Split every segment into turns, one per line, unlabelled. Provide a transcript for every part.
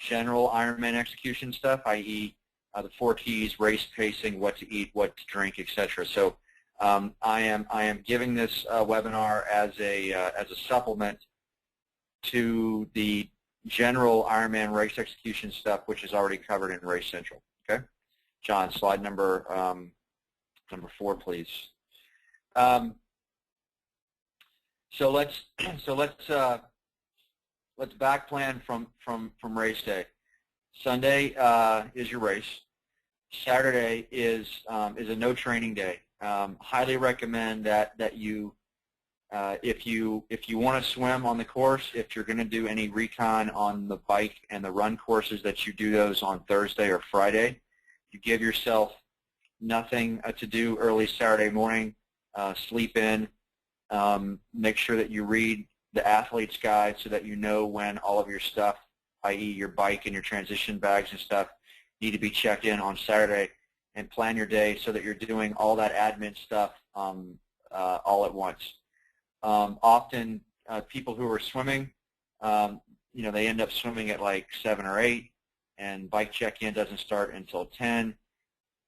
general Ironman execution stuff, i.e. The 4 keys, race pacing, what to eat, what to drink, etc. So I am giving this webinar as a supplement to the general Ironman race execution stuff, which is already covered in Race Central. Okay, John, slide number 4, please. So let's back plan from race day. Sunday is your race. Saturday is a no training day. Highly recommend that you if you want to swim on the course, if you're going to do any recon on the bike and the run courses, that you do those on Thursday or Friday. You give yourself nothing to do early Saturday morning. Sleep in. Make sure that you read the athlete's guide so that you know when all of your stuff, i.e. your bike and your transition bags and stuff, need to be checked in on Saturday, and plan your day so that you're doing all that admin stuff all at once. Often people who are swimming, they end up swimming at like 7 or 8, and bike check-in doesn't start until 10,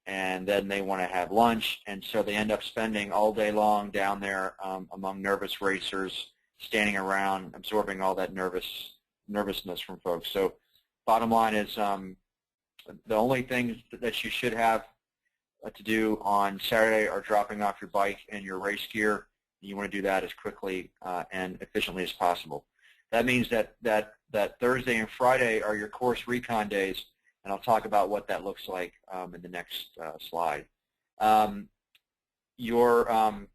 and then they want to have lunch, and so they end up spending all day long down there among nervous racers, standing around, absorbing all that nervousness from folks. So bottom line is the only things that you should have to do on Saturday are dropping off your bike and your race gear. You want to do that as quickly and efficiently as possible. That means that Thursday and Friday are your course recon days, and I'll talk about what that looks like in the next slide. Your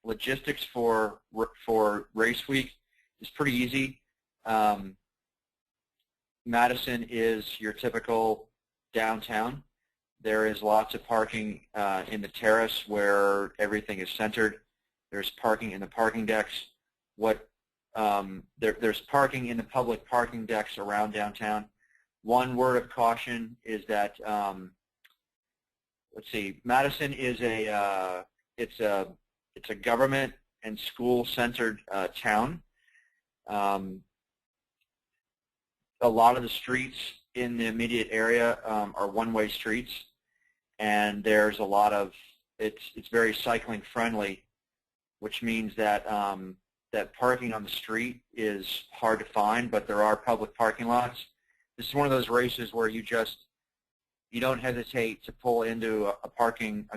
logistics for race week is pretty easy. Madison is your typical downtown. There is lots of parking in the terrace where everything is centered. There's parking in the parking decks. There's parking in the public parking decks around downtown. One word of caution is that let's see, Madison is it's a government and school centered town. A lot of the streets in the immediate area are one-way streets, and there's a lot of it's very cycling friendly, which means that that parking on the street is hard to find, but there are public parking lots. This is one of those races where you don't hesitate to pull into a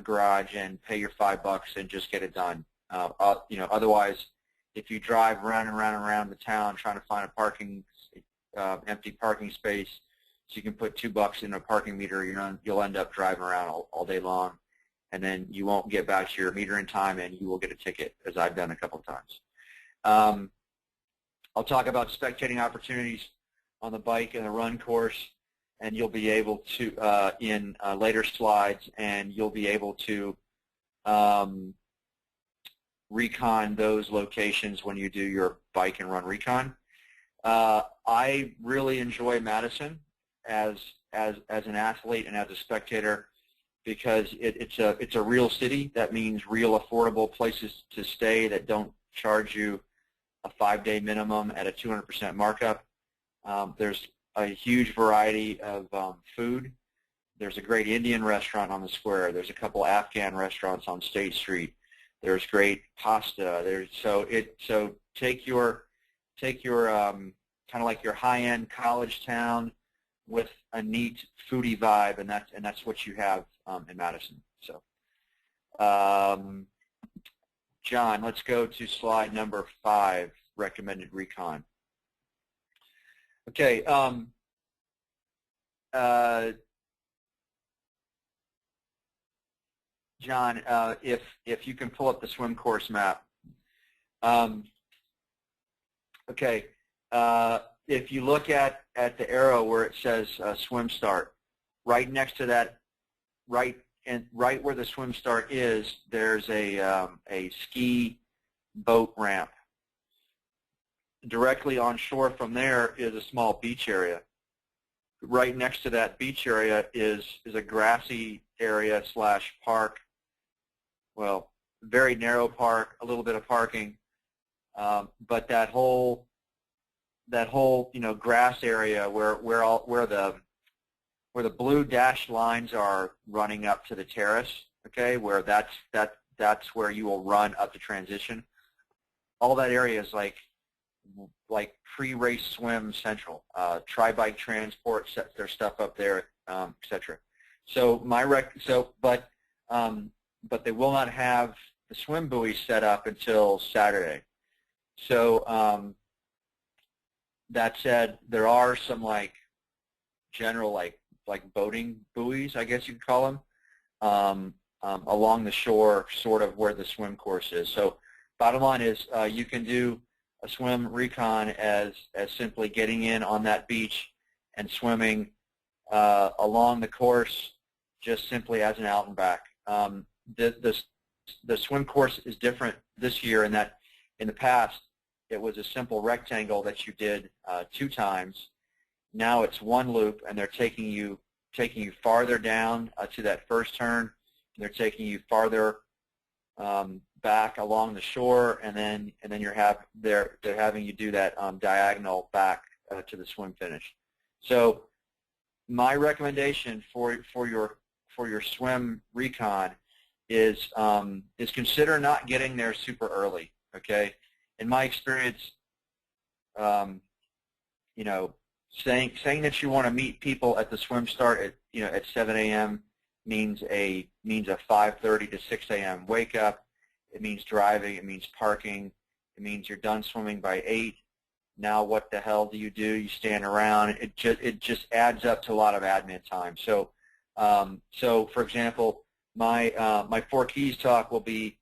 garage and pay your $5 and just get it done. Otherwise, if you drive round and round and around the town trying to find a empty parking space so you can put $2 in a parking meter, you'll end up driving around all day long, and then you won't get back to your meter in time, and you will get a ticket, as I've done a couple of times. I'll talk about spectating opportunities on the bike and the run course, and you'll be able to, in later slides, and you'll be able to recon those locations when you do your bike and run recon. I really enjoy Madison as an athlete and as a spectator because it's a real city. That means real affordable places to stay that don't charge you a 5-day minimum at a 200% markup. There's a huge variety of food. There's a great Indian restaurant on the square. There's a couple Afghan restaurants on State Street. There's great pasta. So take your kind of like your high-end college town with a neat foodie vibe, and that's what you have in Madison. So, John, let's go to slide number 5, recommended recon. Okay. John, if you can pull up the swim course map. Okay. If you look at the arrow where it says swim start, right next to that, right where the swim start is, there's a ski boat ramp. Directly on shore from there is a small beach area. Right next to that beach area is a grassy area / park. Well, very narrow park, a little bit of parking, but that whole that whole grass area where the blue dashed lines are running up to the terrace, okay, where that's where you will run up the transition. All that area is like pre-race swim central. Tri-Bike Transport sets their stuff up there, etc. So but they will not have the swim buoy set up until Saturday. So that said, there are some general like boating buoys, I guess you could call them, along the shore, sort of where the swim course is. So bottom line is you can do a swim recon as simply getting in on that beach and swimming along the course just simply as an out and back. The swim course is different this year in that in the past it was a simple rectangle that you did 2 times. Now it's 1 loop, and they're taking you farther down to that first turn. They're taking you farther back along the shore, and then they're having you do that diagonal back to the swim finish. So my recommendation for your swim recon is consider not getting there super early. Okay, in my experience, saying that you want to meet people at the swim start at 7 a.m. means a 5:30 to 6 a.m. wake up. It means driving. It means parking. It means you're done swimming by 8. Now what the hell do? You stand around. It just adds up to a lot of admin time. So for example, my Four Keys talk will be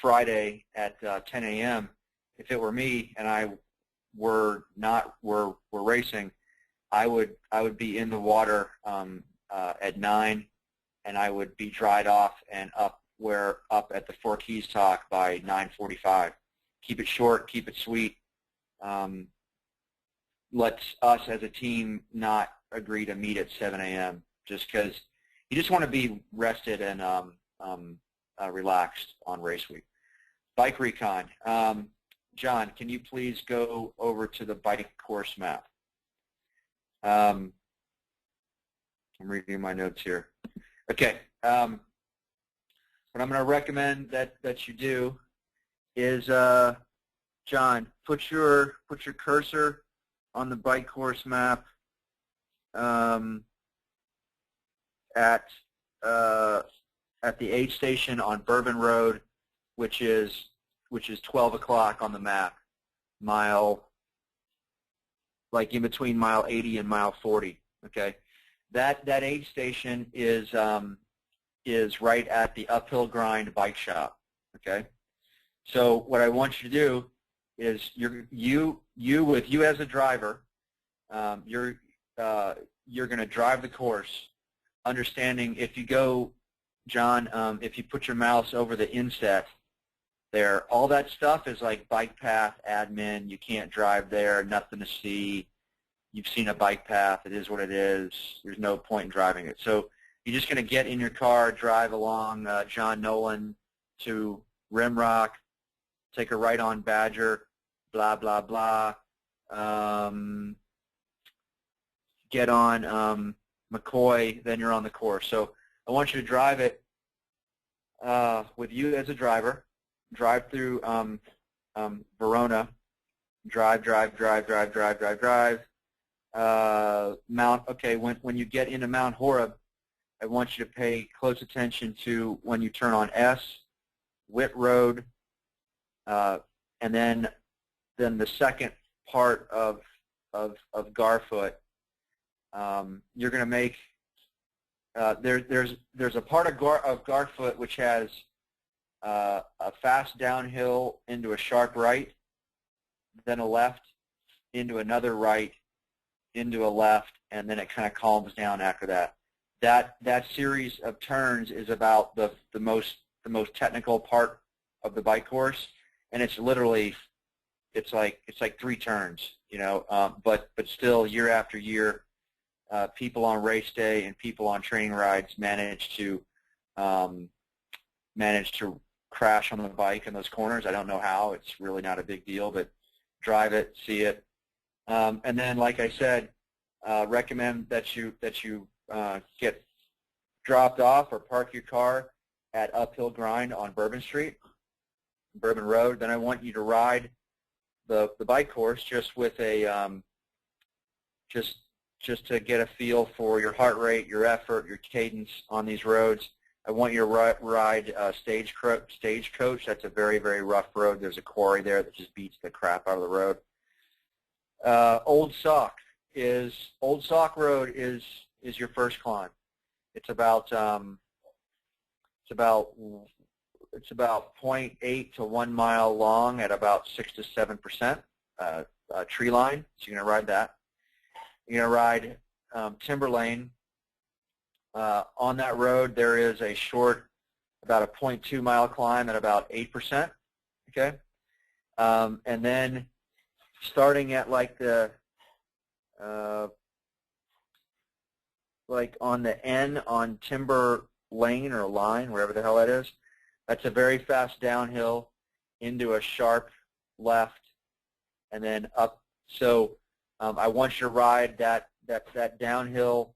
Friday at 10 a.m. If it were me and I were racing, I would be in the water at 9, and I would be dried off and up at the Four Keys talk by 9:45. Keep it short, keep it sweet. Let's us as a team not agree to meet at 7 a.m. just because you just want to be rested and relaxed on race week. Bike recon. John, can you please go over to the bike course map? I'm reading my notes here. Okay. What I'm going to recommend that you do is, John, put your cursor on the bike course map at the aid station on Bourbon Road, which is 12 o'clock on the map, in between mile 80 and mile 40. Okay, that aid station is right at the Uphill Grind bike shop. Okay, so what I want you to do is you as a driver, you're going to drive the course, understanding if you go, John, if you put your mouse over the inset there, all that stuff is like bike path admin. You can't drive there, nothing to see. You've seen a bike path. It is what it is. There's no point in driving it. So you're just going to get in your car, drive along John Nolan to Rimrock, take a right on Badger, blah, blah, blah. Get on McCoy, then you're on the course. So I want you to drive it with you as a driver. Drive through Verona. Drive. When you get into Mount Horeb, I want you to pay close attention to when you turn on S, Witt Road, and then the second part of Garfoot. You're going to make there's a part of Garfoot which has a fast downhill into a sharp right, then a left, into another right, into a left, and then it kind of calms down after that. That series of turns is about the most technical part of the bike course, and it's literally it's like 3 turns, but still year after year, people on race day and people on training rides manage to crash on the bike in those corners. I don't know how. It's really not a big deal, but drive it, see it. And then, like I said, recommend that you get dropped off or park your car at Uphill Grind on Bourbon Street, Bourbon Road. Then I want you to ride the bike course just with a just to get a feel for your heart rate, your effort, your cadence on these roads. I want you to ride Stagecoach. That's a very, very rough road. There's a quarry there that just beats the crap out of the road. Old Sock Road is your first climb. It's about 0.8 to 1 mile long at about 6 to 7% tree line. So you're going to ride that. You're going to ride Timber Lane. On that road, there is a short, about a 0.2 mile climb at about 8%. Okay, and then starting at like the like on the N on Timber Lane or line, wherever the hell that is, that's a very fast downhill into a sharp left, and then up. So I want you to ride that downhill.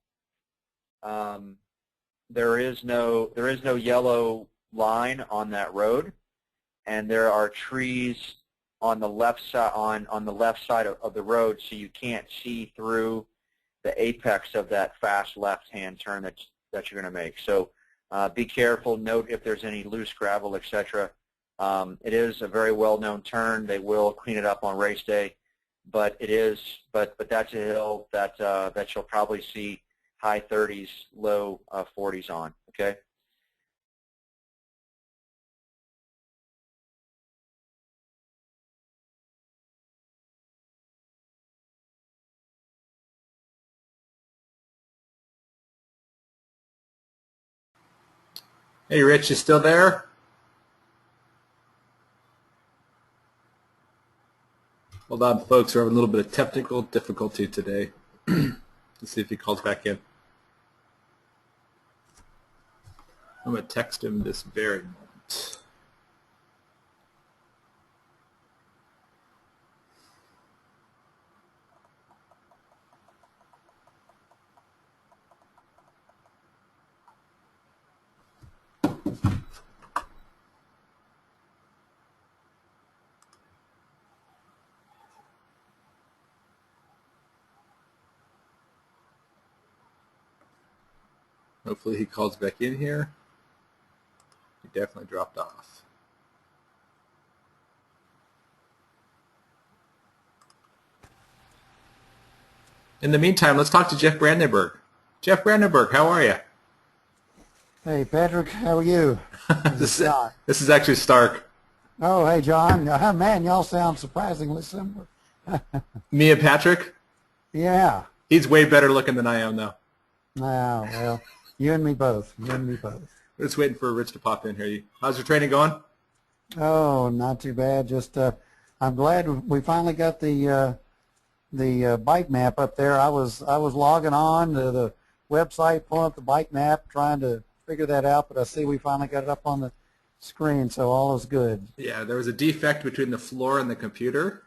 There is no yellow line on that road, and there are trees on the left side on the left side of the road, so you can't see through the apex of that fast left-hand turn that you're going to make. So be careful. Note if there's any loose gravel, etc. It is a very well-known turn. They will clean it up on race day, but that's a hill that you'll probably see high 30s, low 40s on. Okay.
Hey, Rich, you still there? Hold on, folks. We're having a little bit of technical difficulty today. Let's see if he calls back in. I'm going to text him this very moment. Hopefully he calls back in here. He definitely dropped off. In the meantime, let's talk to Jeff Brandenburg. Jeff Brandenburg, how are you?
Hey, Patrick, how are you?
This is actually Stark.
Oh, hey, John. Man, y'all sound surprisingly similar.
Me and Patrick?
Yeah.
He's way better looking than I am, though.
Oh, well, you and me both. You and me both.
We're just waiting for Rich to pop in here. How's your training going?
Oh, not too bad. Just, I'm glad we finally got the bike map up there. I was logging on to the website, pulling up the bike map, trying to figure that out, but I see we finally got it up on the screen, so all is good.
Yeah, there was a defect between the floor and the computer.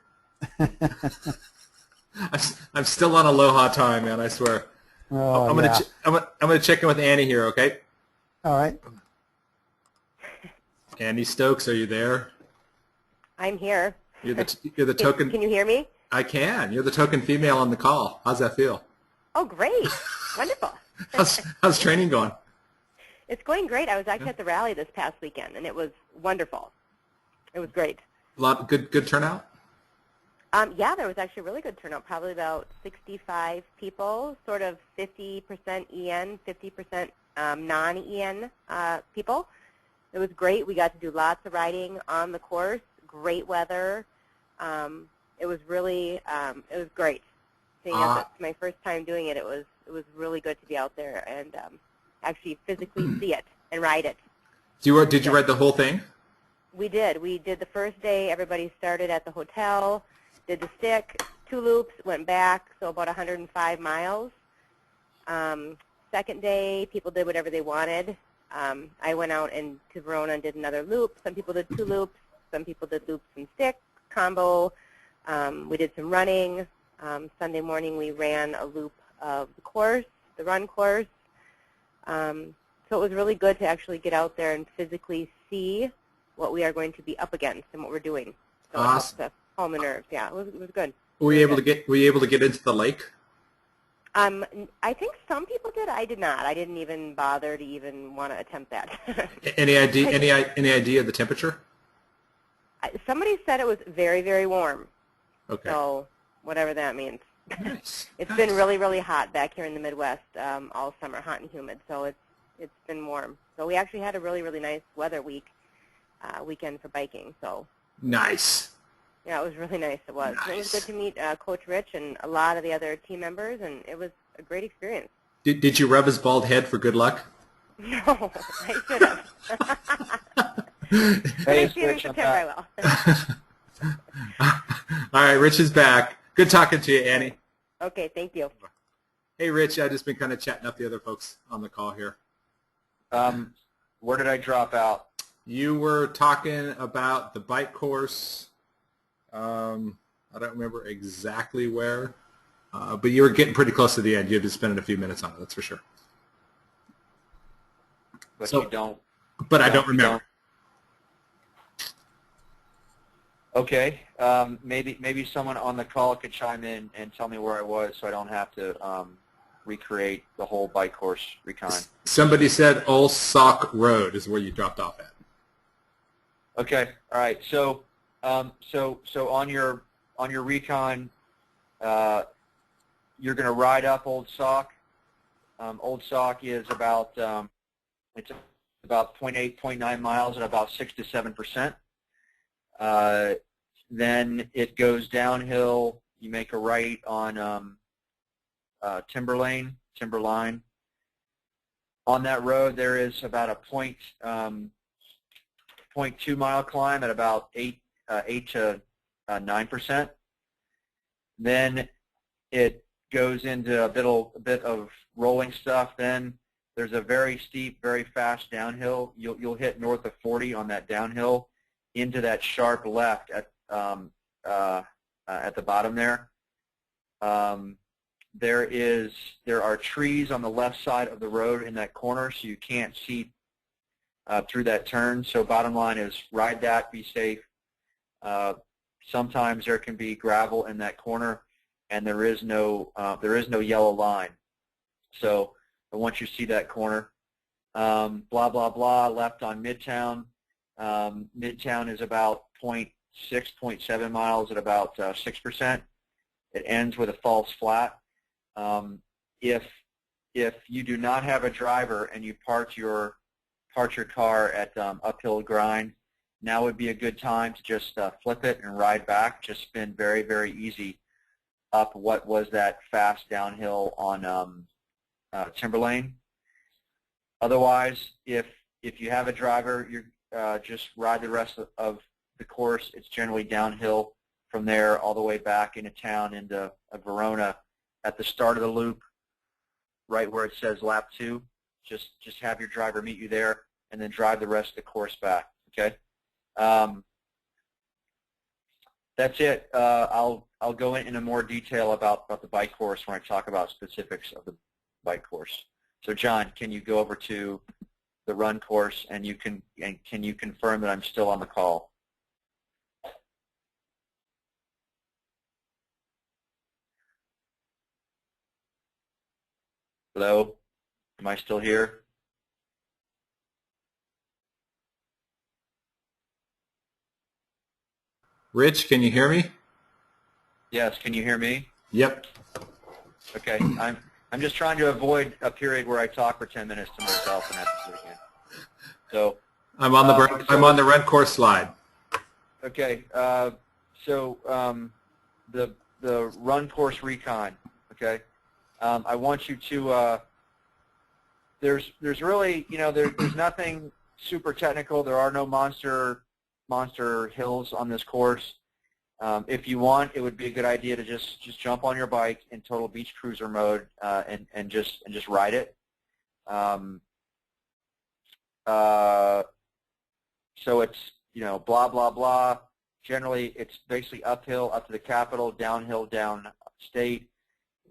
I'm still on Aloha time, man. I swear.
Oh,
I'm gonna check in with Annie here, okay?
All right.
Annie Stokes, are you there?
I'm here.
You're the token.
Can you hear me?
I can. You're the token female on the call. How's that feel?
Oh, great. Wonderful.
How's training going?
It's going great. I was actually at the rally this past weekend, and it was wonderful. It was great.
A lot good turnout?
Yeah, there was actually a really good turnout, probably about 65 people, sort of 50% EN, 50% non-EN people. It was great. We got to do lots of riding on the course, great weather. It was really, it was great. Seeing as it's my first time doing it, it was really good to be out there and actually physically see it and ride it.
Did you ride the whole thing?
We did. We did the first day. Everybody started at the hotel, did the stick, 2 loops, went back, so about 105 miles. Second day, people did whatever they wanted. I went out to Verona and did another loop. Some people did 2 loops. Some people did loops and stick, combo. We did some running. Sunday morning we ran a loop of the course, the run course. So it was really good to actually get out there and physically see what we are going to be up against and what we're doing. So it helps to calm the nerves. Yeah, it was good.
Were you able to get into the lake?
I think some people did. I did not. I didn't even bother to even want to attempt that.
Any idea of the temperature?
Somebody said it was very, very warm.
Okay.
So whatever that means.
Nice.
It's been really, really hot back here in the Midwest all summer, hot and humid. So it's been warm. So we actually had a really, really nice weather weekend for biking. So
nice.
yeah, it was really nice. It was.
Nice.
It was good to meet Coach Rich and a lot of the other team members, and it was a great experience.
Did you rub his bald head for good luck?
No, I should have.
Hey,
I see him in
Rich, I'm
September, I will.
All right, Rich is back. Good talking to you, Annie.
Okay, thank you.
Hey, Rich, I've just been kind of chatting up the other folks on the call here.
Where did I drop out?
You were talking about the bike course. I don't remember exactly where, but you were getting pretty close to the end. You had been spending a few minutes on it, that's for sure.
But
So-
you don't.
But I don't remember.
Okay. Maybe someone on the call could chime in and tell me where I was, so I don't have to recreate the whole bike course recon.
Somebody said Old Sock Road is where you dropped off at.
Okay. All right. So on your recon, you're going to ride up Old Sock. Old Sock is about it's about 0.8, 0.9 miles at about 6 to 7%. Then it goes downhill. You make a right on Timberline. On that road, there is about a 0.2 mile climb at about 8 to 9%. Then it goes into a bit of rolling stuff. Then there's a very steep, very fast downhill. You'll hit north of 40 on that downhill into that sharp left at the bottom there. There are trees on the left side of the road in that corner, so you can't see through that turn. So bottom line is ride that, be safe. Sometimes there can be gravel in that corner, and there is no yellow line. So once you see that corner, blah blah blah, left on Midtown. Midtown is about 0.6, 0.7 miles at about 6%. It ends with a false flat. If you do not have a driver and you park your car at uphill grind, now would be a good time to just flip it and ride back. Just spin very, very easy up what was that fast downhill on Timberlane. Otherwise, if you have a driver, you're just ride the rest of the course. It's generally downhill from there all the way back into town into Verona. At the start of the loop, right where it says lap 2, just have your driver meet you there and then drive the rest of the course back. Okay. That's it. I'll go into more detail about the bike course when I talk about specifics of the bike course. So John, can you go over to the run course and can you confirm that I'm still on the call? Hello? Am I still here?
Rich, can you hear me?
Yes, can you hear me?
Yep.
Okay. I'm just trying to avoid a period where I talk for 10 minutes to myself and have to do it again. So
I'm on the run course slide.
okay. So the run course recon. Okay. I want you to. There's really there's nothing super technical. There are no monster hills on this course. If you want, it would be a good idea to just jump on your bike in total beach cruiser mode and just ride it. So it's blah blah blah, Generally, it's basically uphill up to the Capitol, downhill down state.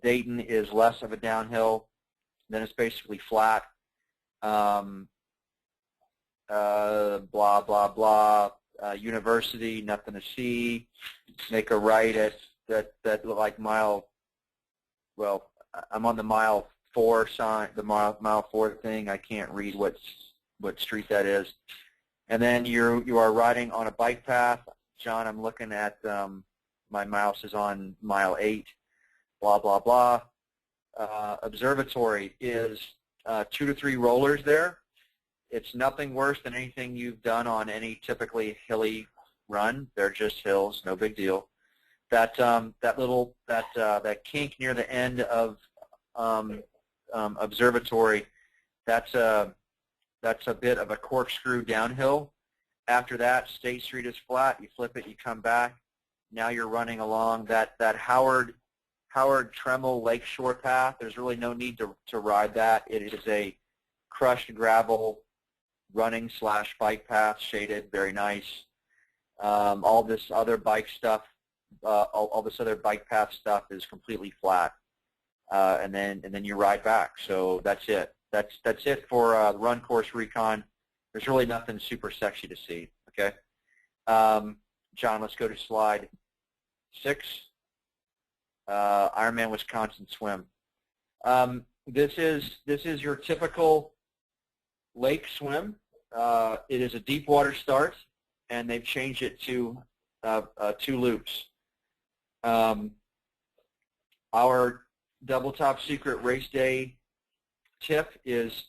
Dayton is less of a downhill. Then it's basically flat. Blah, blah, blah. University, nothing to see. Make a right at that like mile, well, I'm on the mile 4 sign, the mile 4 thing. I can't read what street that is. And then you are riding on a bike path. John, I'm looking at, my mouse is on mile 8, blah, blah, blah. Observatory is 2 to 3 rollers there. It's nothing worse than anything you've done on any typically hilly run. They're just hills, no big deal. That kink near the end of observatory, that's a bit of a corkscrew downhill. After that, State Street is flat. You flip it, you come back. Now you're running along that Howard Tremmel Lakeshore path. There's really no need to ride that. It is a crushed gravel running / bike path, shaded, very nice. All this other bike stuff, all this other bike path stuff is completely flat, and then you ride back. So that's it. That's it for the run course recon. There's really nothing super sexy to see. Okay, John, let's go to slide 6. Ironman Wisconsin swim. This is your typical lake swim. It is a deep water start, and they've changed it to 2 loops. Our double top secret race day tip is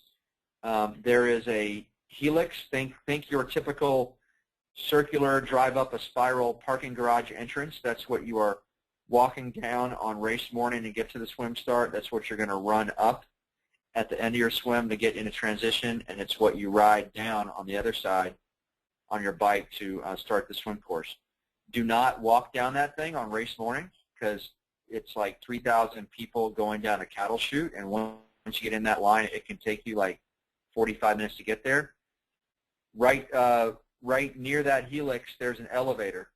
there is a helix. Think your typical circular drive up a spiral parking garage entrance. That's what you are walking down on race morning to get to the swim start. That's what you're going to run up at the end of your swim to get into transition, and it's what you ride down on the other side on your bike to start the swim course. Do not walk down that thing on race morning because it's like 3,000 people going down a cattle chute, and once you get in that line, it can take you like 45 minutes to get there. Right near that helix, there's an elevator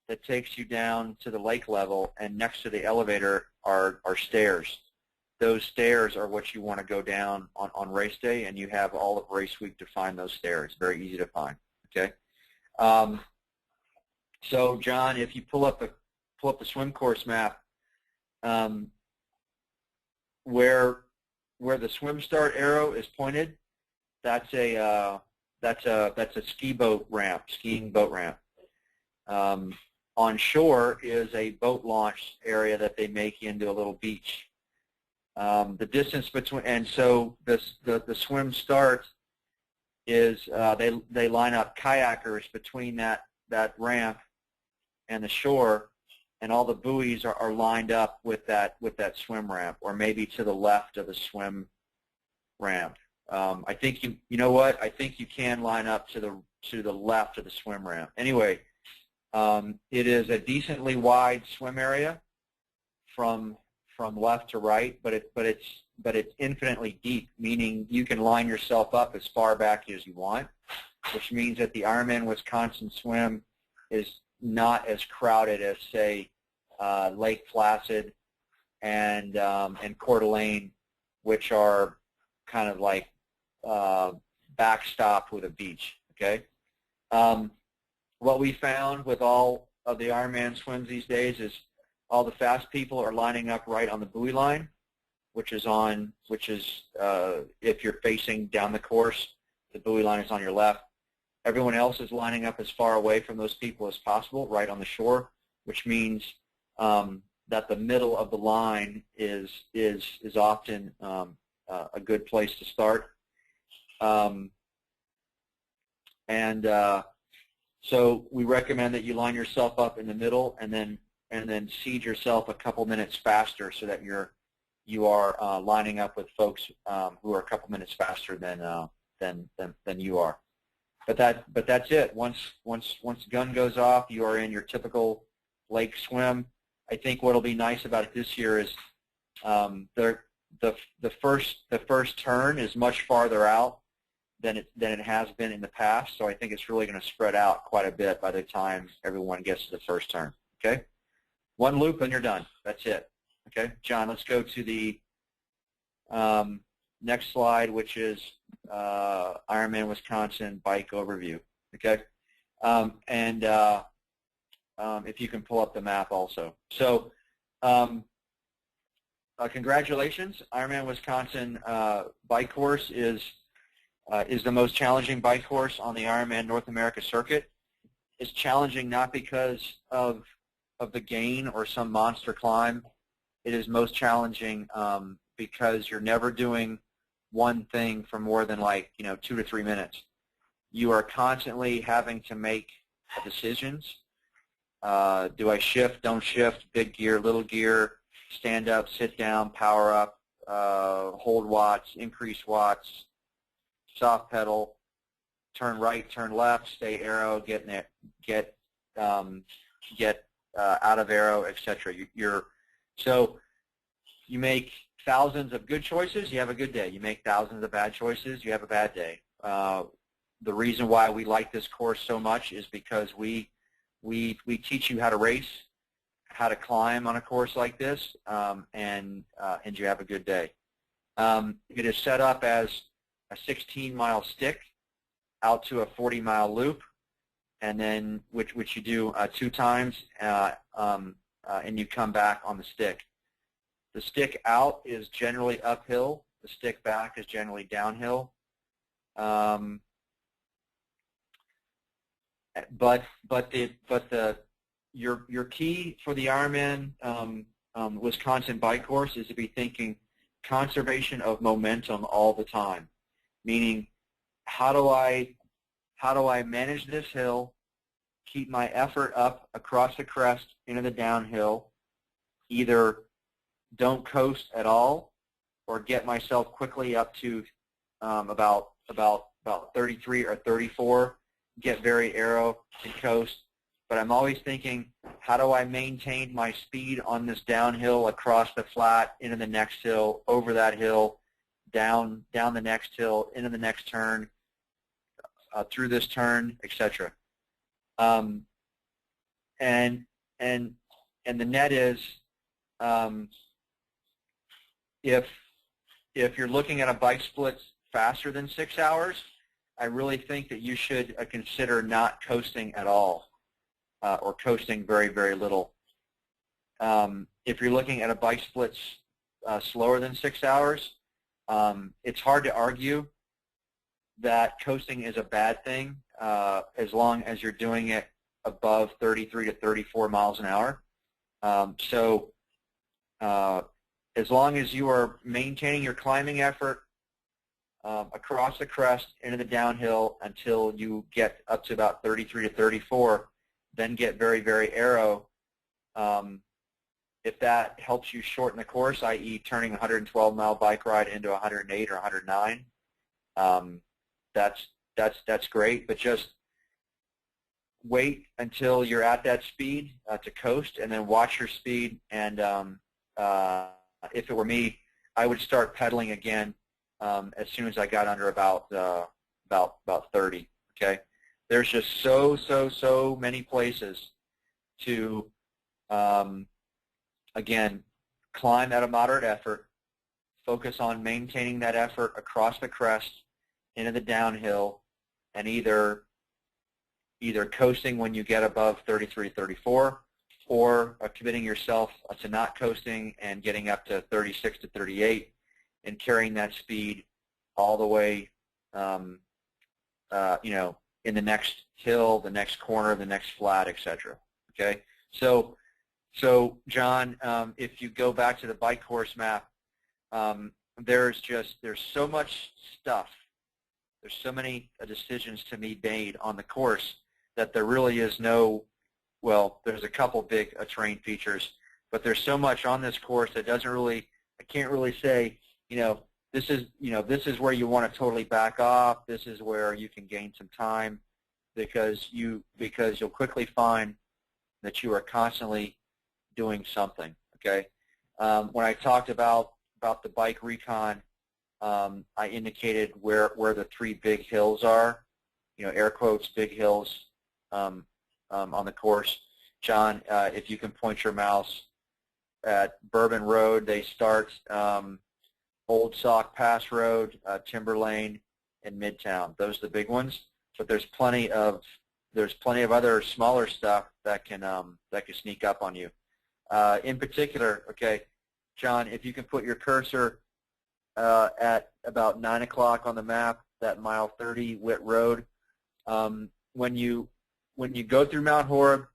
that takes you down to the lake level, and next to the elevator are stairs. Those stairs are what you want to go down on race day, and you have all of race week to find those stairs. Very easy to find. Okay. So John, if you pull up the swim course map, where the swim start arrow is pointed, that's a skiing boat ramp. On shore is a boat launch area that they make into a little beach. The distance between, and so the swim start is they line up kayakers between that ramp and the shore, and all the buoys are lined up with that swim ramp, or maybe to the left of the swim ramp. I think you know what? I think you can line up to the left of the swim ramp. Anyway, it is a decently wide swim area from left to right, but it's infinitely deep, meaning you can line yourself up as far back as you want, which means that the Ironman Wisconsin swim is not as crowded as, say, Lake Placid and Coeur d'Alene, which are kind of like backstopped with a beach. Okay. What we found with all of the Ironman swims these days is all the fast people are lining up right on the buoy line, which is if you're facing down the course, the buoy line is on your left. Everyone else is lining up as far away from those people as possible, right on the shore, which means that the middle of the line is often a good place to start. So we recommend that you line yourself up in the middle and then seed yourself a couple minutes faster so that you are lining up with folks who are a couple minutes faster than you are. But that's it. Once the gun goes off, you are in your typical lake swim. I think what'll be nice about it this year is the first turn is much farther out, than it has been in the past. So I think it's really going to spread out quite a bit by the time everyone gets to the first turn. Okay, one loop and you're done. That's it. Okay, John, let's go to the next slide, which is Ironman Wisconsin bike overview. Okay, if you can pull up the map also. So congratulations, Ironman Wisconsin bike course is the most challenging bike course on the Ironman North America circuit. It's challenging not because of the gain or some monster climb. It is most challenging because you're never doing one thing for more than 2 to 3 minutes. You are constantly having to make decisions. Do I shift, don't shift, big gear, little gear, stand up, sit down, power up, hold watts, increase watts, soft pedal, turn right, turn left, stay aero, get out of aero, etc. So you make thousands of good choices, you have a good day. You make thousands of bad choices, you have a bad day. The reason why we like this course so much is because we teach you how to race, how to climb on a course like this, and you have a good day. It is set up as a 16-mile stick out to a 40-mile loop, and then which you do 2 times, and you come back on the stick. The stick out is generally uphill. The stick back is generally downhill. Your key for the Ironman Wisconsin bike course is to be thinking conservation of momentum all the time. Meaning, how do I manage this hill, keep my effort up across the crest into the downhill, either don't coast at all or get myself quickly up to about 33 or 34, get very aero and coast. But I'm always thinking, how do I maintain my speed on this downhill across the flat, into the next hill, over that hill, down the next hill, into the next turn, through this turn, etc. And the net is, if you're looking at a bike split faster than 6 hours, I really think that you should consider not coasting at all, or coasting very, very little. If you're looking at a bike split slower than 6 hours, it's hard to argue that coasting is a bad thing as long as you're doing it above 33 to 34 miles an hour. As long as you are maintaining your climbing effort across the crest into the downhill until you get up to about 33 to 34, then get very, very aero. If that helps you shorten the course, i.e. turning a 112-mile bike ride into 108 or 109, that's great. But just wait until you're at that speed to coast, and then watch your speed. And if it were me, I would start pedaling again as soon as I got under about 30. Okay, there's just so many places to again climb at a moderate effort, focus on maintaining that effort across the crest into the downhill, and either coasting when you get above 33, 34, or committing yourself to not coasting and getting up to 36 to 38 and carrying that speed all the way, in the next hill, the next corner, the next flat, etc. Okay, so John, if you go back to the bike course map, there's so much stuff. There's so many decisions to be made on the course that there really is no, well, there's a couple big terrain features, but there's so much on this course that doesn't really, I can't really say, this is where you want to totally back off. This is where you can gain some time, because you'll quickly find that you are constantly doing something. Okay, when I talked about the bike recon I indicated where the 3 big hills are, air quotes, big hills on the course. John, if you can point your mouse at Bourbon Road, they start Old Sauk Pass Road, Timber Lane, and Midtown. Those are the big ones. But there's plenty of other smaller stuff that can sneak up on you. In particular, okay, John, if you can put your cursor at about 9 o'clock on the map, that mile 30 Witt Road. When you go through Mount Horeb,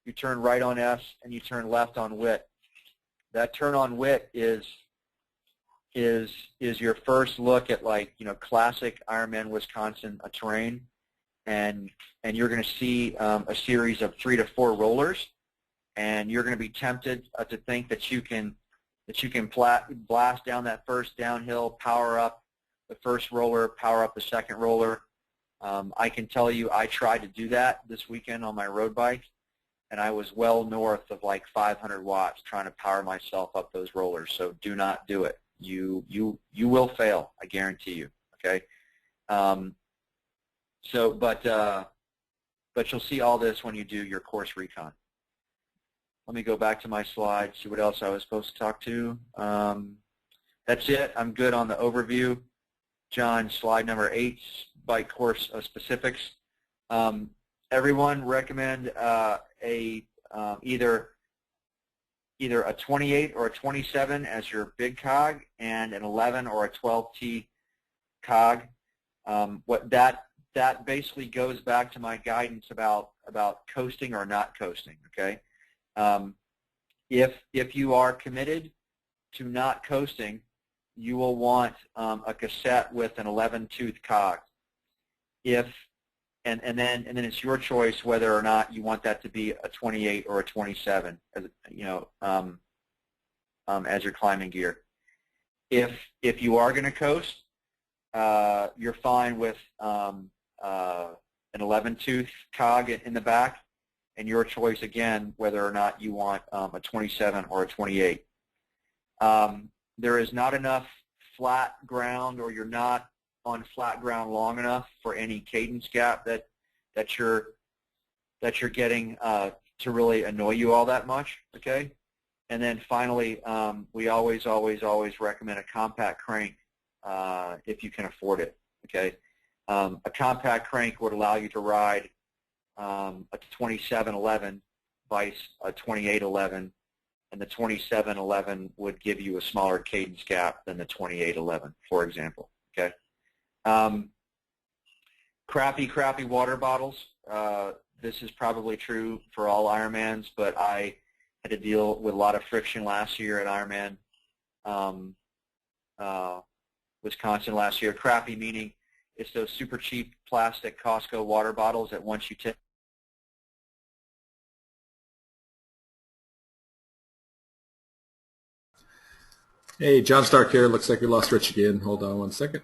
you turn right on S and you turn left on Witt. That turn on Witt is your first look at, like, classic Ironman Wisconsin terrain, and you're going to see a series of 3 to 4 rollers, and you're going to be tempted to think that you can blast down that first downhill, power up the first roller, power up the second roller. I can tell you I tried to do that this weekend on my road bike, and I was well north of like 500 watts trying to power myself up those rollers. So do not do it. You will fail, I guarantee you. Okay. But you'll see all this when you do your course recon. Let me go back to my slide, see what else I was supposed to talk to. That's it. I'm good on the overview. John, slide number 8, bike course specifics. Everyone recommend either a 28 or a 27 as your big cog, and an 11 or a 12T cog. What that basically goes back to my guidance about coasting or not coasting. Okay, if you are committed to not coasting, you will want a cassette with an 11-tooth cog. And then it's your choice whether or not you want that to be a 28 or a 27, as as your climbing gear. If you are going to coast, you're fine with an 11-tooth cog in the back, and your choice again whether or not you want a 27 or a 28. There is not enough flat ground, or you're not on flat ground long enough for any cadence gap that you're getting to really annoy you all that much. Okay, and then finally, we always recommend a compact crank if you can afford it. Okay, a compact crank would allow you to ride a 2711 vice a 2811, and the 2711 would give you a smaller cadence gap than the 2811, for example. Okay. Crappy water bottles. This is probably true for all Ironmans, but I had to deal with a lot of friction last year at Ironman Wisconsin last year. Crappy meaning it's those super cheap plastic Costco water bottles that once you tip.
Hey, John Stark here. Looks like we lost Rich again. Hold on one second.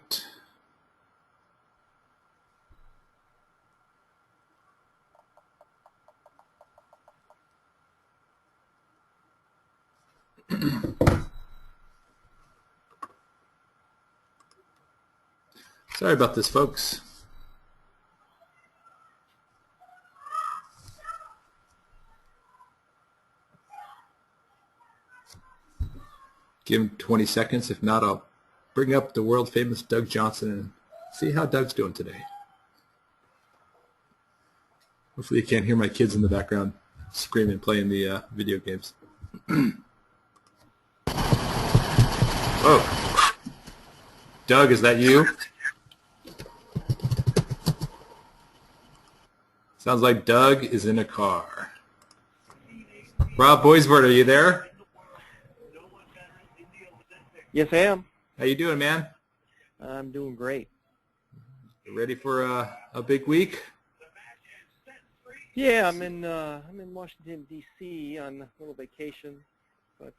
Sorry about this, folks. Give him 20 seconds. If not, I'll bring up the world-famous Doug Johnson and see how Doug's doing today. Hopefully you can't hear my kids in the background screaming, playing the video games. Whoa. Doug, is that you? Sounds like Doug is in a car. Rob Boisvert, are you there?
Yes, I am.
How you doing, man?
I'm doing great.
You ready for a big week?
Yeah, I'm in Washington D.C. on a little vacation. So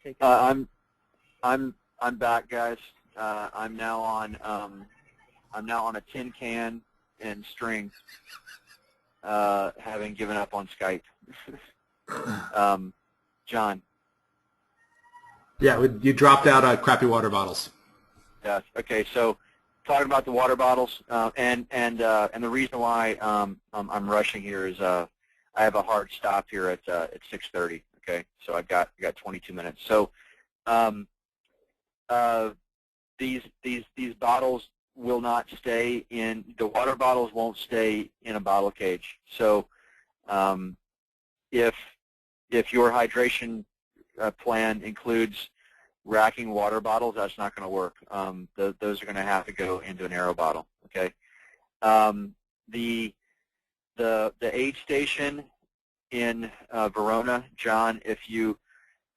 I'm back, guys. I'm now on a tin can and strings, having given up on Skype. John.
Yeah, you dropped out crappy water bottles.
Yes. Okay. So, talking about the water bottles, and the reason why I'm rushing here is I have a hard stop here at 6:30. Okay. So I got 22 minutes. So um, these bottles will not stay in the water bottles won't stay in a bottle cage. So if your hydration plan includes racking water bottles, that's not going to work. Those are going to have to go into an aero bottle. Okay. The aid station in Verona, John, if you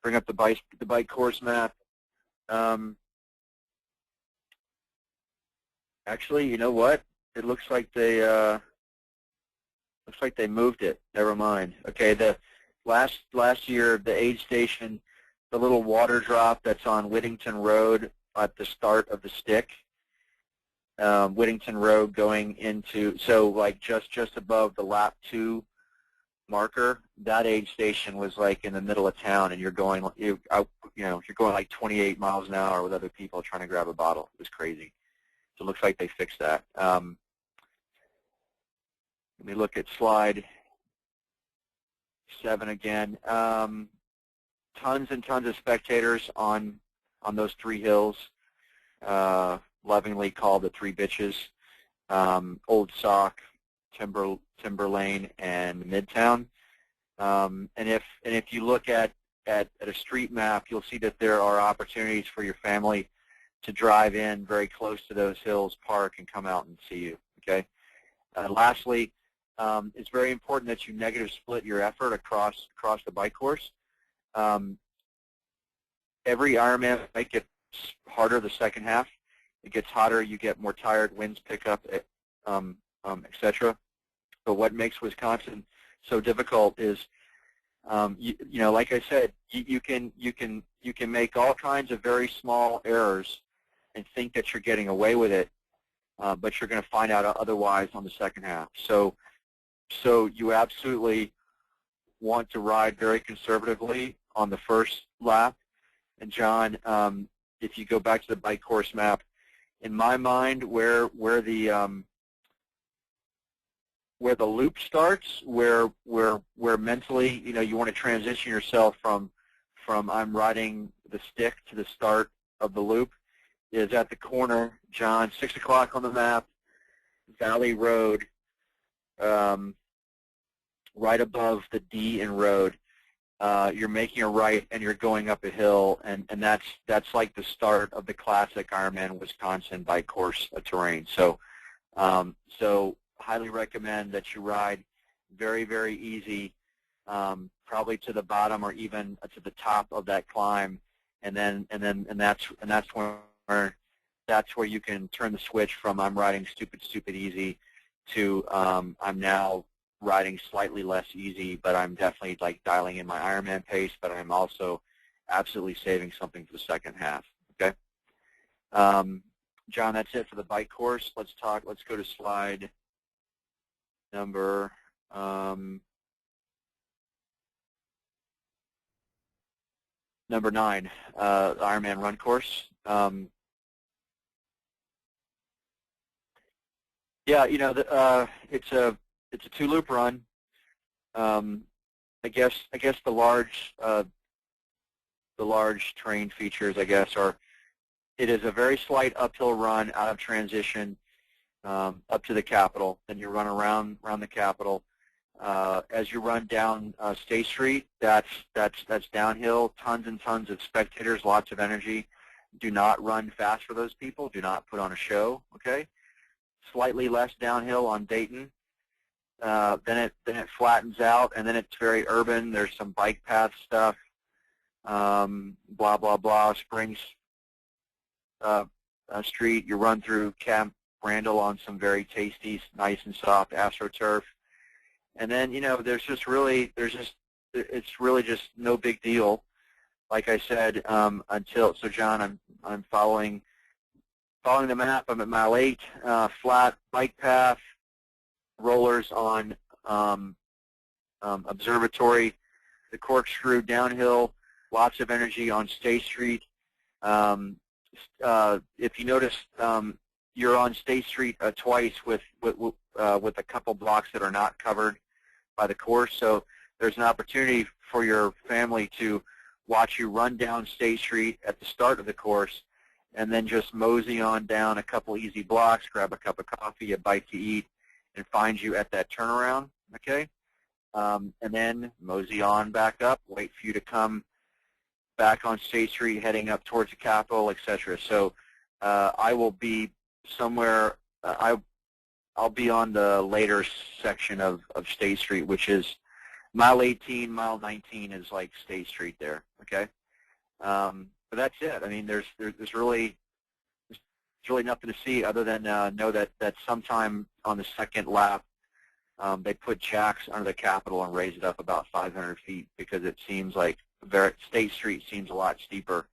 bring up the bike course map. Actually, you know what? It looks like they moved it. Never mind. Okay, the last year the aid station, the little water drop that's on Whittington Road at the start of the stick. Whittington Road going into like just above the lap 2 marker. That aid station was like in the middle of town, and you're going like 28 miles an hour with other people trying to grab a bottle. It was crazy. So it looks like they fixed that. Let me look at slide 7 again. Tons and tons of spectators on those 3 hills, lovingly called the 3 bitches, Old Sock, Timber Lane, and Midtown. And if you look at a street map, you'll see that there are opportunities for your family to drive in very close to those hills, park, and come out and see you. Okay. Lastly, it's very important that you negative split your effort across the bike course. Every Ironman bike gets harder the second half. It gets hotter. You get more tired. Winds pick up, etc. But what makes Wisconsin so difficult is, like I said, you can make all kinds of very small errors and think that you're getting away with it, but you're going to find out otherwise on the second half. So you absolutely want to ride very conservatively on the first lap. And John, if you go back to the bike course map, in my mind, where the loop starts, where mentally, you want to transition yourself from I'm riding the stick to the start of the loop, is at the corner, John, 6 o'clock on the map, Valley Road, right above the D in Road. You're making a right and you're going up a hill, and that's like the start of the classic Ironman Wisconsin bike course terrain. So highly recommend that you ride very, very easy, probably to the bottom or even to the top of that climb, and that's where you can turn the switch from I'm riding stupid easy to I'm now riding slightly less easy, but I'm definitely like dialing in my Ironman pace, but I'm also absolutely saving something for the second half. Okay, John, that's it for the bike course. Let's go to slide number 9, Ironman run course. Yeah, it's a 2-loop run. I guess the large terrain features, I guess, are it is a very slight uphill run out of transition up to the Capitol. Then you run around the Capitol. As you run down State Street, that's downhill. Tons and tons of spectators, lots of energy. Do not run fast for those people. Do not put on a show. Okay. Slightly less downhill on Dayton. Then it flattens out, and then it's very urban. There's some bike path stuff, blah blah blah. Springs Street. You run through Camp Randall on some very tasty, nice and soft AstroTurf, and then it's really just no big deal. Like I said, so John, I'm following the map. I'm at mile 8, flat bike path. Rollers on Observatory, the corkscrew downhill, lots of energy on State Street, if you notice, you're on State Street twice with a couple blocks that are not covered by the course. So there's an opportunity for your family to watch you run down State Street at the start of the course, and then just mosey on down a couple easy blocks, grab a cup of coffee, a bite to eat, and find you at that turnaround, okay? And then mosey on back up, wait for you to come back on State Street, heading up towards the Capitol, etc. So I will be somewhere, I'll be on the later section of State Street, which is mile 18, mile 19 is like State Street there, okay? But that's it. I mean, there's really nothing to see other than know that sometime on the second lap they put jacks under the Capitol and raise it up about 500 feet because it seems like State Street seems a lot steeper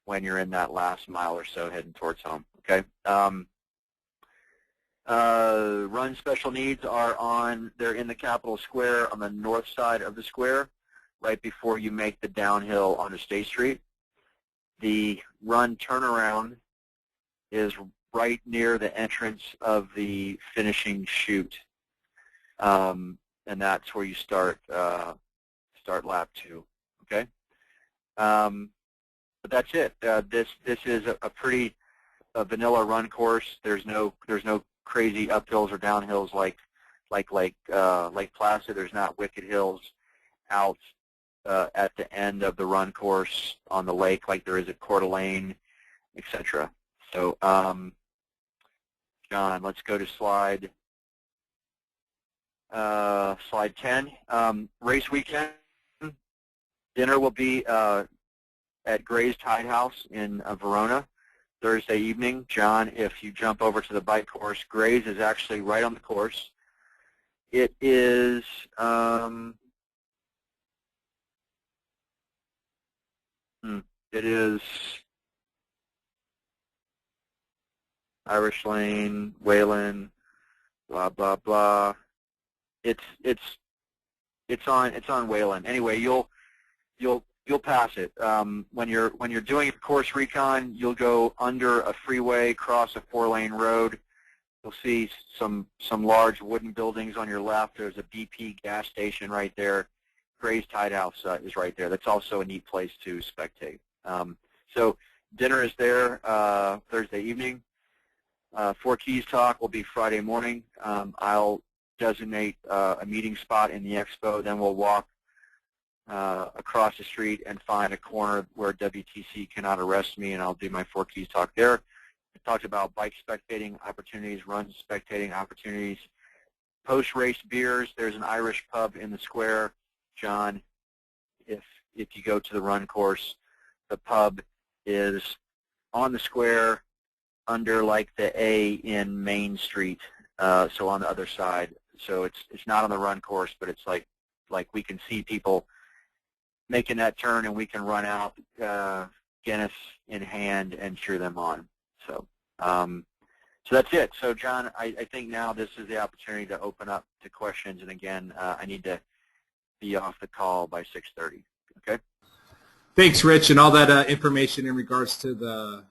when you're in that last mile or so heading towards home, okay? Run special needs they're in the Capitol Square on the north side of the square, right before you make the downhill onto State Street. The run turnaround is right near the entrance of the finishing chute, and that's where you start lap 2. Okay, but that's it. This is a pretty vanilla run course. There's no crazy uphills or downhills like Lake Placid. There's not wicked hills out at the end of the run course on the lake like there is at Coeur d'Alene, etc. So, John, let's go to slide 10. Race weekend. Dinner will be at Gray's Tide House in Verona Thursday evening. John, if you jump over to the bike course, Gray's is actually right on the course. It is Irish Lane, Wayland, blah blah blah. It's on Wayland. Anyway, you'll pass it. When you're doing a course recon, you'll go under a freeway, cross a 4-lane road. You'll see some large wooden buildings on your left. There's a BP gas station right there. Gray's Tide House is right there. That's also a neat place to spectate. So dinner is there Thursday evening. Four Keys Talk will be Friday morning. I'll designate a meeting spot in the expo. Then we'll walk across the street and find a corner where WTC cannot arrest me, and I'll do my Four Keys Talk there. I talked about bike spectating opportunities, run spectating opportunities, post-race beers. There's an Irish pub in the square. John, if you go to the run course, the pub is on the square under like the A in Main Street, so on the other side. So it's not on the run course, but it's like we can see people making that turn, and we can run out Guinness in hand and cheer them on. So that's it. So John, I think now this is the opportunity to open up to questions, and again, I need to be off the call by 6:30. Okay.
Thanks, Rich, and all that information in regards to the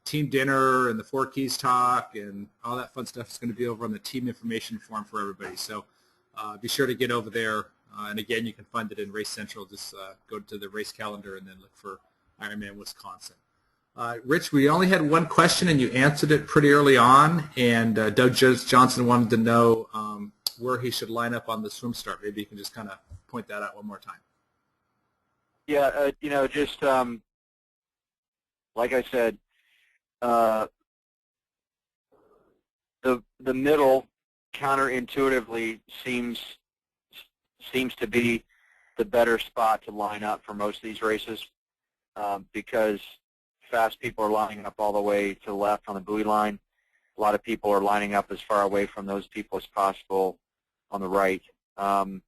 team dinner and the Four Keys Talk and all that fun stuff is going to be over on the team information form for everybody. So be sure to get over there. And again, you can find it in Race Central. Just go to the race calendar and then look for Ironman Wisconsin. Rich, we only had one question, and you answered it pretty early on. And Doug Johnson wanted to know where he should line up on the swim start. Maybe you can just kind of point that out one more time.
Yeah, just like I said, the middle counterintuitively seems to be the better spot to line up for most of these races because fast people are lining up all the way to the left on the buoy line. A lot of people are lining up as far away from those people as possible on the right. I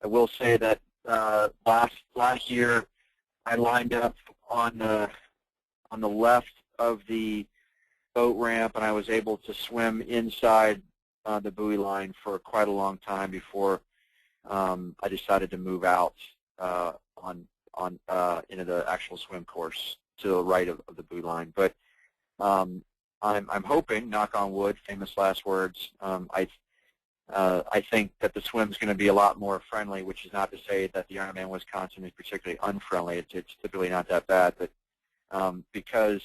will say that last year I lined up on the left of the boat ramp, and I was able to swim inside the buoy line for quite a long time before I decided to move out into the actual swim course. to the right of the boot line. But I'm hoping, knock on wood, famous last words. I think that the swim's going to be a lot more friendly, which is not to say that the Ironman Wisconsin is particularly unfriendly. It's typically not that bad, but because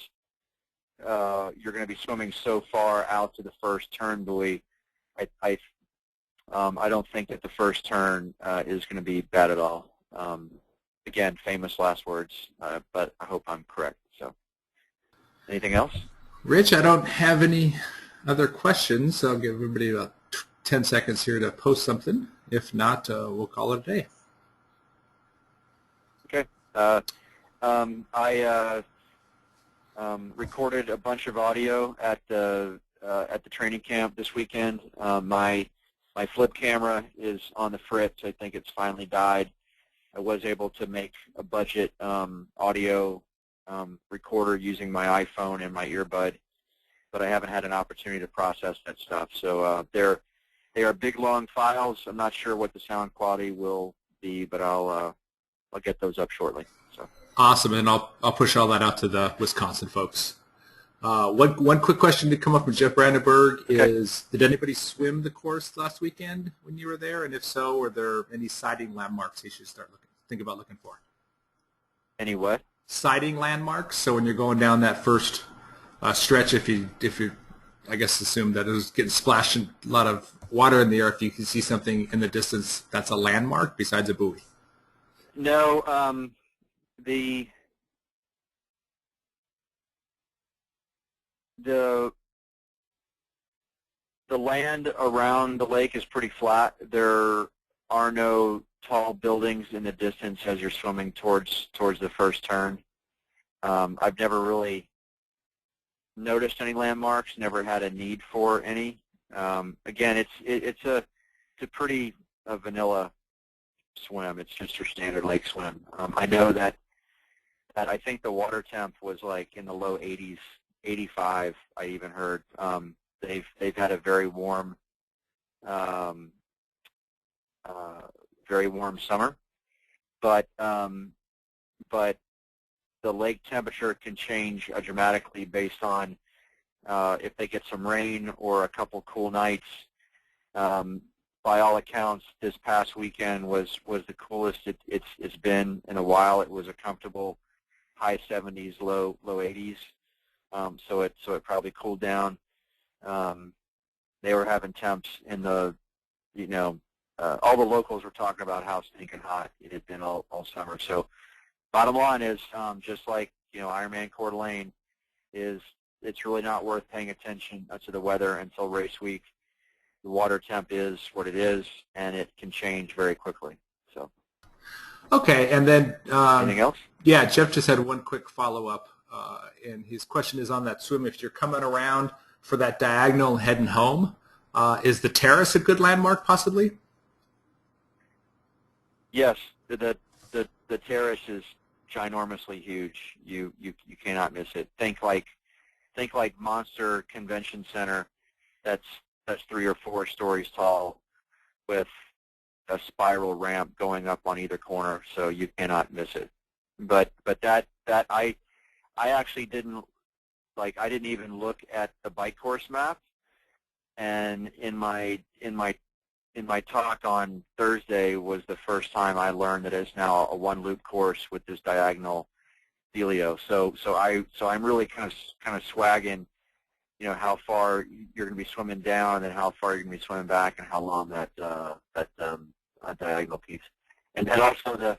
you're going to be swimming so far out to the first turn buoy, I don't think that the first turn is going to be bad at all. Again, famous last words, but I hope I'm correct. So, anything else?
Rich, I don't have any other questions, so I'll give everybody about 10 seconds here to post something. If not, we'll call it a day.
Okay. I recorded a bunch of audio at the training camp this weekend. My flip camera is on the fritz. I think it's finally died. I was able to make a budget audio recorder using my iPhone and my earbud, but I haven't had an opportunity to process that stuff. So they are big, long files. I'm not sure what the sound quality will be, but I'll get those up shortly. So
awesome, and I'll push all that out to the Wisconsin folks. One quick question to come up from Jeff Brandenburg is, did anybody swim the course last weekend when you were there? And if so, were there any sighting landmarks you should think about looking for?
Any what?
Sighting landmarks. So when you're going down that first stretch, if you I guess assume that it was getting splashed in a lot of water in the air, if you can see something in the distance that's a landmark besides a buoy.
No, the land around the lake is pretty flat. There are no tall buildings in the distance as you're swimming towards the first turn. I've never really noticed any landmarks. Never had a need for any. Again, it's a pretty vanilla swim. It's just your standard lake swim. I know that I think the water temp was like in the low 80s, 85. I even heard. They've had a very warm summer, but the lake temperature can change dramatically based on if they get some rain or a couple cool nights. By all accounts, this past weekend was the coolest it's been in a while. It was a comfortable high 70s, low 80s. So it probably cooled down. They were having temps in the, all the locals were talking about how stinking hot it had been all summer. So bottom line is, just like, Ironman Coeur d'Alene, it's really not worth paying attention to the weather until race week. The water temp is what it is, and it can change very quickly. So.
Okay, and then
Anything else?
Yeah, Jeff just had one quick follow-up, and his question is on that swim. If you're coming around for that diagonal heading home, is the terrace a good landmark possibly?
Yes, the terrace is ginormously huge. You cannot miss it. Think like Monster Convention Center. That's 3 or 4 stories tall, with a spiral ramp going up on either corner, so you cannot miss it. But that I actually didn't even look at the bike course map, and in my talk on Thursday was the first time I learned that it's now a 1-loop course with this diagonal dealio. So I'm really kind of swagging, how far you're going to be swimming down and how far you're going to be swimming back and how long that diagonal piece. And then also the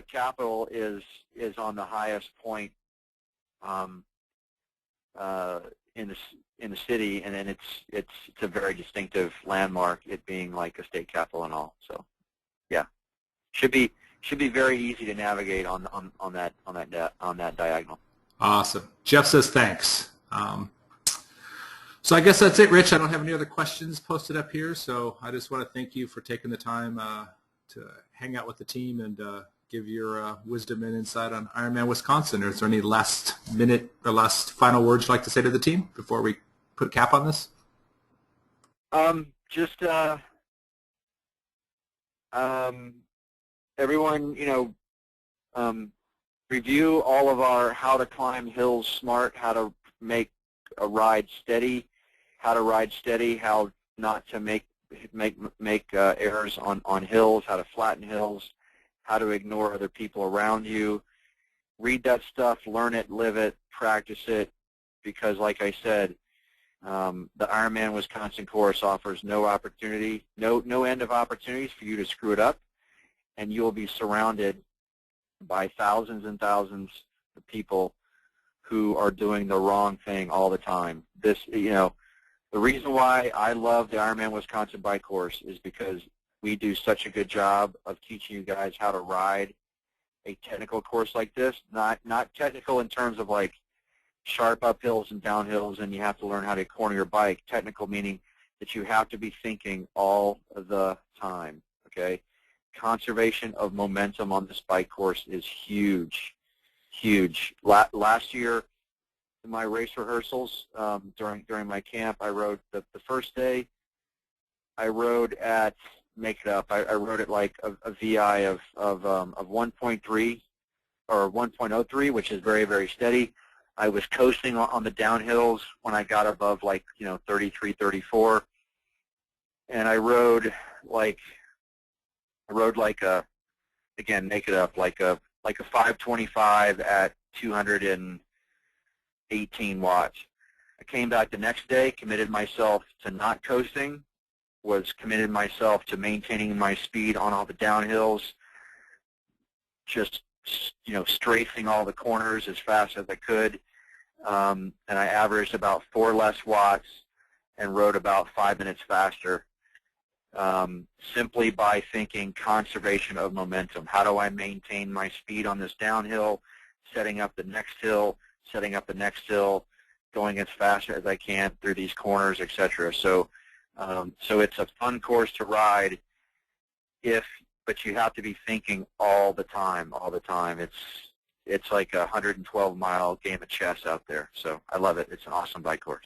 Capitol is on the highest point in the city, and then it's a very distinctive landmark, it being like a state capitol and all. So yeah, should be very easy to navigate on that diagonal.
Awesome. Jeff says thanks. So I guess that's it, Rich. I don't have any other questions posted up here, so I just want to thank you for taking the time to hang out with the team and give your wisdom and insight on Ironman Wisconsin. Is there any last minute or last final words you'd like to say to the team before we put a cap on this?
Just everyone, review all of our how to climb hills smart, how to make a ride steady, how not to make errors on hills, how to flatten hills, how to ignore other people around you. Read that stuff, learn it, live it, practice it, because like I said, the Ironman Wisconsin course offers no end of opportunities for you to screw it up, and you'll be surrounded by thousands and thousands of people who are doing the wrong thing all the time. The reason why I love the Ironman Wisconsin bike course is because we do such a good job of teaching you guys how to ride a technical course like this. Not technical in terms of like sharp uphills and downhills and you have to learn how to corner your bike. Technical meaning that you have to be thinking all the time, okay? Conservation of momentum on this bike course is huge, huge. Last year, in my race rehearsals during my camp, I rode the first day. I rode at I rode at like a VI of 1.3 or 1.03, which is very, very steady. I was coasting on the downhills when I got above like 33, 34, and I rode like a, again, make it up, like a 525 at 218 watts. I came back the next day, committed myself to not coasting, committed myself to maintaining my speed on all the downhills, just strafing all the corners as fast as I could, and I averaged about 4 less watts and rode about 5 minutes faster. Simply by thinking conservation of momentum. How do I maintain my speed on this downhill, setting up the next hill, going as fast as I can through these corners, etc. So it's a fun course to ride, but you have to be thinking all the time. It's like a 112-mile game of chess out there. So I love it. It's an awesome bike course.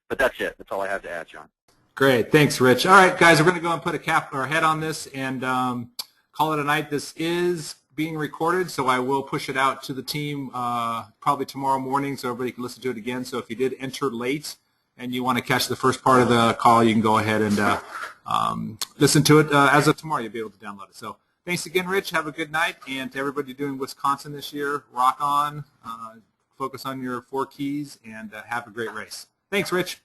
But that's it. That's all I have to add, John.
Great. Thanks, Rich. All right, guys, we're going to go and put a cap or head on this and call it a night. This is being recorded, so I will push it out to the team probably tomorrow morning so everybody can listen to it again. So if you did enter late and you want to catch the first part of the call, you can go ahead and listen to it as of tomorrow. You'll be able to download it. So thanks again, Rich. Have a good night. And to everybody doing Wisconsin this year, rock on, focus on your 4 keys, and have a great race. Thanks, Rich.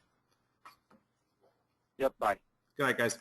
Yep, bye.
Good night, guys.